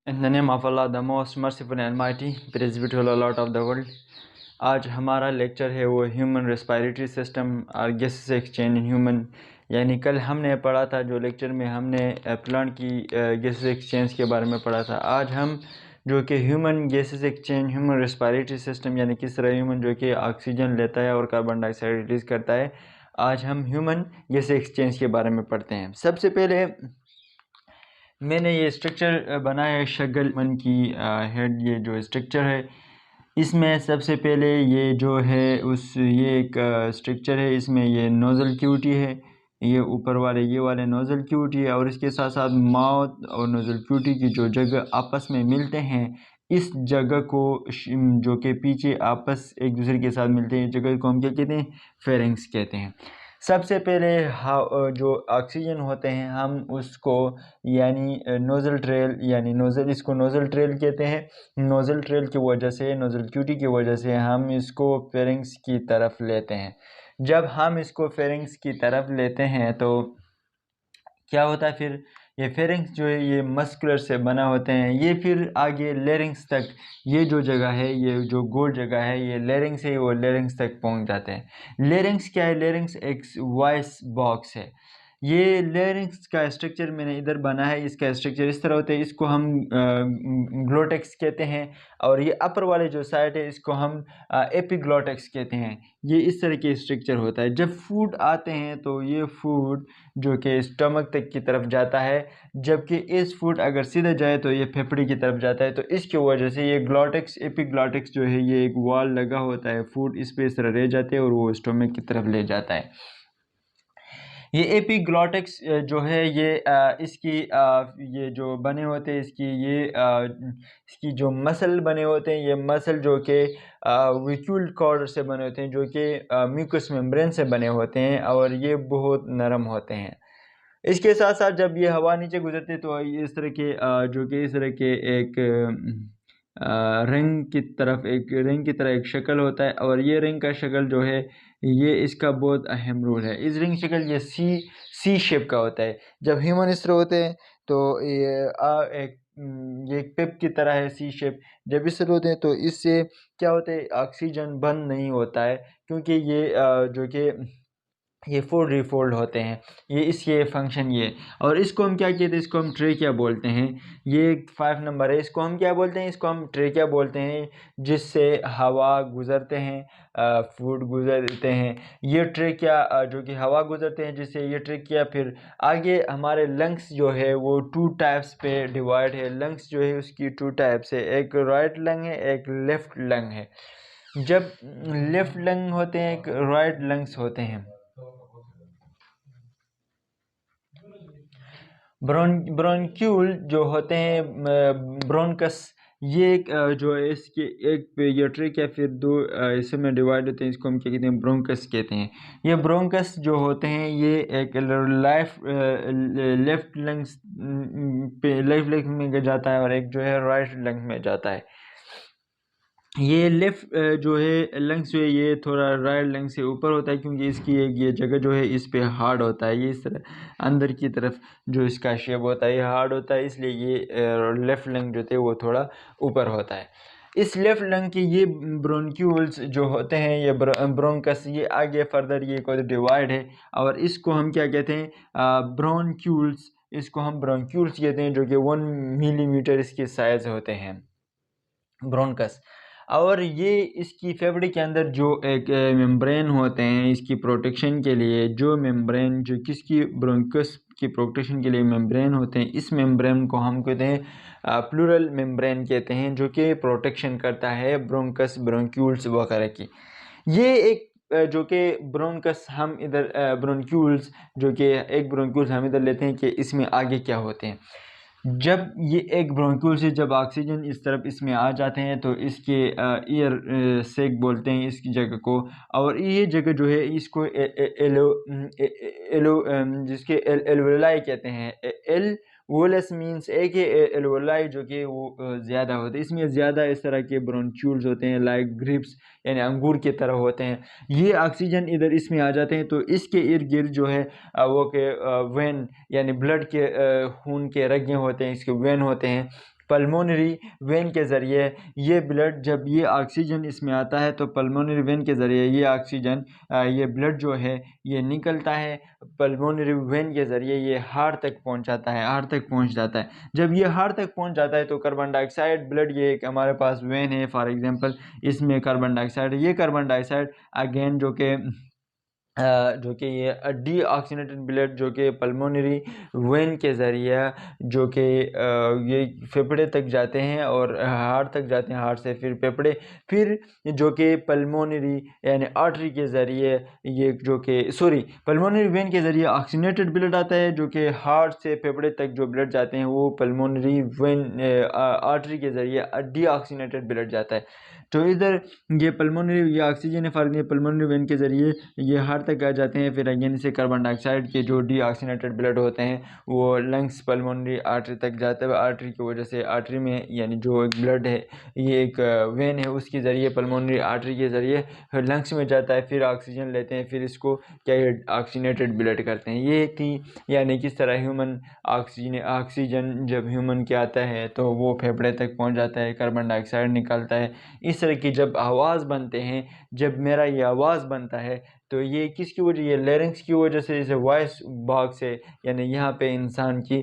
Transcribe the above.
In the name of Allah, the most merciful and mighty, praise be to Allah, Lord of the world। आज हमारा lecture है वो human respiratory system और gases exchange in human. यानी कल हमने पढ़ा था जो लेक्चर में हमने प्लांट की गैसेस एक्सचेंज के बारे में पढ़ा था। आज हम जो कि human gases exchange human respiratory system यानी किस तरह ह्यूमन जो कि ऑक्सीजन लेता है और कार्बन डाइऑक्साइड रिलीज करता है, आज हम ह्यूमन गैस एक्सचेंज के बारे में पढ़ते हैं। सबसे पहले मैंने ये स्ट्रक्चर बनाया है शगल मन की हेड। ये जो स्ट्रक्चर है इसमें सबसे पहले ये जो है ये एक स्ट्रक्चर है, इसमें ये नोज़ल क्यूटी है, ये ऊपर वाले ये वाले नोज़ल क्यूटी है और इसके साथ साथ माउथ और नोज़ल क्यूटी की जो जगह आपस में मिलते हैं, इस जगह को जो कि पीछे आपस एक दूसरे के साथ मिलते हैं, जगह को हम क्या कहते हैं, फेरिंग्स कहते हैं। सबसे पहले जो ऑक्सीजन होते हैं हम उसको यानी नोज़ल ट्रेल यानी नोज़ल इसको नोज़ल ट्रेल कहते हैं। नोज़ल ट्रेल की वजह से नोज़ल क्यूटी की वजह से हम इसको फेरिंग्स की तरफ लेते हैं। जब हम इसको फेरिंग्स की तरफ लेते हैं तो क्या होता है, फिर ये फेरिंग्स जो है ये मस्कुलर से बना होते हैं। ये फिर आगे लेरिंग्स तक, ये जो जगह है ये जो गोल जगह है ये लेरिंग्स है, वो लेरिंग्स तक पहुंच जाते हैं। लेरिंग्स क्या है? लेरिंग्स एक वॉइस बॉक्स है। ये लेरिंग्स का स्ट्रक्चर मैंने इधर बना है, इसका स्ट्रक्चर इस तरह होता है, इसको हम ग्लोटेक्स कहते हैं और ये अपर वाले जो साइड है इसको हम एपिग्लोटेक्स कहते हैं। ये इस तरह के स्ट्रक्चर होता है। जब फूड आते हैं तो ये फूड जो कि स्टमक तक की तरफ जाता है, जबकि इस फूड अगर सीधा जाए तो ये फेफड़े की तरफ जाता है। तो इसकी वजह से ये ग्लोटेक्स एपिग्लोटेक्स जो है ये एक वॉल लगा होता है, फूड इस पे इस तरह रह जाते हैं और वो स्टमक की तरफ ले जाता है। ये एपिग्लोटिक्स जो है ये इसकी ये जो बने होते हैं इसकी जो मसल बने होते हैं, ये मसल जो कि विक्यूल कॉर्ड से बने होते हैं, जो कि म्यूकस मेम्ब्रेन से बने होते हैं और ये बहुत नरम होते हैं। इसके साथ साथ जब ये हवा नीचे गुजरती है तो इस तरह के जो कि इस तरह के एक रिंग की तरह एक शक्ल होता है और ये रिंग का शक्ल जो है ये इसका बहुत अहम रोल है। इस रिंग शक्ल ये सी शेप का होता है। जब ह्यूमन इस तरह होते हैं तो ये एक पिप की तरह है सी शेप। जब इस तरह होते हैं तो इससे क्या होता है, ऑक्सीजन बंद नहीं होता है, क्योंकि ये जो कि ये फोल्ड रिफोल्ड होते हैं। ये इसके फंक्शन ये, और इसको हम क्या कहते हैं, इसको हम ट्रेकिया बोलते हैं। ये 5 नंबर है, इसको हम क्या बोलते हैं, इसको हम ट्रेकिया बोलते हैं, जिससे हवा गुजरते हैं, फूड गुजरते हैं। ये ट्रेकिया जो कि हवा गुजरते हैं जिससे ये ट्रेकिया फिर आगे हमारे लंग्स जो है वो 2 टाइप्स पे डिवाइड है। लंग्स जो है उसकी 2 टाइप्स है, एक राइट लंग है, एक लेफ्ट लंग है। जब लेफ्ट लंग होते हैं, एक राइट लंग्स होते हैं। ब्रोंक्यूल जो होते हैं, ब्रोंकस, ये एक जो है इसके एक पे ये ट्रिक या फिर 2 हिस्से में डिवाइड होते हैं, इसको हम क्या कहते हैं, ब्रोंकस कहते हैं। ये ब्रोंकस जो होते हैं ये एक लेफ्ट लंग्स पे लेफ्ट लंग में जाता है और एक जो है राइट लंग में जाता है। ये लेफ्ट जो है लंग्स जो है ये थोड़ा राइट लंग से ऊपर होता है, क्योंकि इसकी एक ये जगह जो है इस पे हार्ड होता है। ये इस तरह अंदर की तरफ जो इसका शेप होता है ये हार्ड होता है, इसलिए ये लेफ्ट लंग जो थे वो थोड़ा ऊपर होता है। इस लेफ्ट लंग के ये ब्रोंक्यूल्स जो होते हैं, ये ब्रोंकस, ये आगे फर्दर ये कोई डिवाइड है और इसको हम क्या कहते हैं, ब्रोंक्यूल्स। इसको हम ब्रोंक्यूल्स कहते हैं, जो कि 1 मिलीमीटर इसके साइज होते हैं, ब्रोंकस। और ये इसकी फेफड़े के अंदर जो एक मेम्ब्रेन होते हैं इसकी प्रोटेक्शन के लिए, जो मेम्ब्रेन जो किसकी ब्रोंकस की प्रोटेक्शन के लिए मेम्ब्रेन होते हैं, इस मेम्ब्रेन को हम कहते हैं प्लूरल मेम्ब्रेन कहते हैं, जो कि प्रोटेक्शन करता है ब्रोंकस ब्रोंक्यूल्स वगैरह की। ये एक जो कि ब्रोंकस हम इधर ब्रोंक्यूल्स जो कि एक ब्रोंक्यूल्स हम इधर लेते हैं कि इसमें आगे क्या होते हैं। जब ये एक ब्रोंक्यूल से जब ऑक्सीजन इस तरफ इसमें आ जाते हैं तो इसके ईयर सेक बोलते हैं इसकी जगह को, और ये जगह जो है इसको एलो जिसके एल्वेलाई कहते हैं। एल वोलस मीन्स एक ही एल्वेलाई जो कि वो ज़्यादा होते हैं, इसमें ज़्यादा इस तरह के ब्रोंक्यूल्स होते हैं, लाइक ग्रिप्स यानी अंगूर की तरह होते हैं। ये ऑक्सीजन इधर इसमें आ जाते हैं तो इसके इर्द गिर्द जो है वो के वेन यानी ब्लड के खून के रगे होते हैं, इसके वेन होते हैं। पल्मोनरी वेन के ज़रिए ये ब्लड, जब ये ऑक्सीजन इसमें आता है तो पल्मोनरी वेन के ज़रिए ये ऑक्सीजन ये ब्लड जो है ये निकलता है, पल्मोनरी वेन के ज़रिए ये हार्ट तक पहुंचाता है, हार्ट तक पहुंच जाता है। जब ये हार्ट तक पहुंच जाता है तो कार्बन डाइऑक्साइड ब्लड, ये एक हमारे पास वेन है फॉर एग्जांपल, इसमें कार्बन डाइऑक्साइड, ये कार्बन डाइऑक्साइड अगेन जो कि ये डीऑक्सीनेटेड ब्लड जो कि पल्मोनरी वेन के ज़रिए जो कि ये फेफड़े तक जाते हैं और हार्ट तक जाते हैं, हार्ट से फिर फेफड़े, फिर जो कि पल्मोनरी यानी आर्टरी के ज़रिए ये जो कि पल्मोनरी वेन के ज़रिए ऑक्सीनेटेड ब्लड आता है, जो कि हार्ट से फेफड़े तक जो ब्लड जाते हैं वो पल्मोनरी वेन आर्टरी के ज़रिए डीऑक्सीनेटेड ब्लड जाता है। तो इधर ये पल्मोनरी, ये ऑक्सीजन है फॉर पल्मोनरी वेन के ज़रिए ये हार्ट तक आ जाते हैं, फिर अगेन से कार्बन डाइऑक्साइड के जो डीऑक्सीनेटेड ब्लड होते हैं वो लंग्स पल्मोनरी आर्टरी तक जाते हुए, आर्टरी की वजह से आर्टरी में यानी जो एक ब्लड है ये एक वेन है उसके ज़रिए पल्मोनरी आर्टरी के ज़रिए लंग्स में जाता है, फिर ऑक्सीजन लेते हैं, फिर इसको क्या ऑक्सीनेटेड ब्लड करते हैं। ये थी यानी किस तरह ह्यूमन ऑक्सीजन जब ह्यूमन के आता है तो वो फेफड़े तक पहुंच जाता है, कार्बन डाइऑक्साइड निकलता है। इस तरह की जब आवाज़ बनते हैं, जब मेरा ये आवाज़ बनता है तो ये किसकी वजह, ये लेरिंग्स की वजह से, जैसे वॉइस बॉक्स है यानी यहाँ पे इंसान की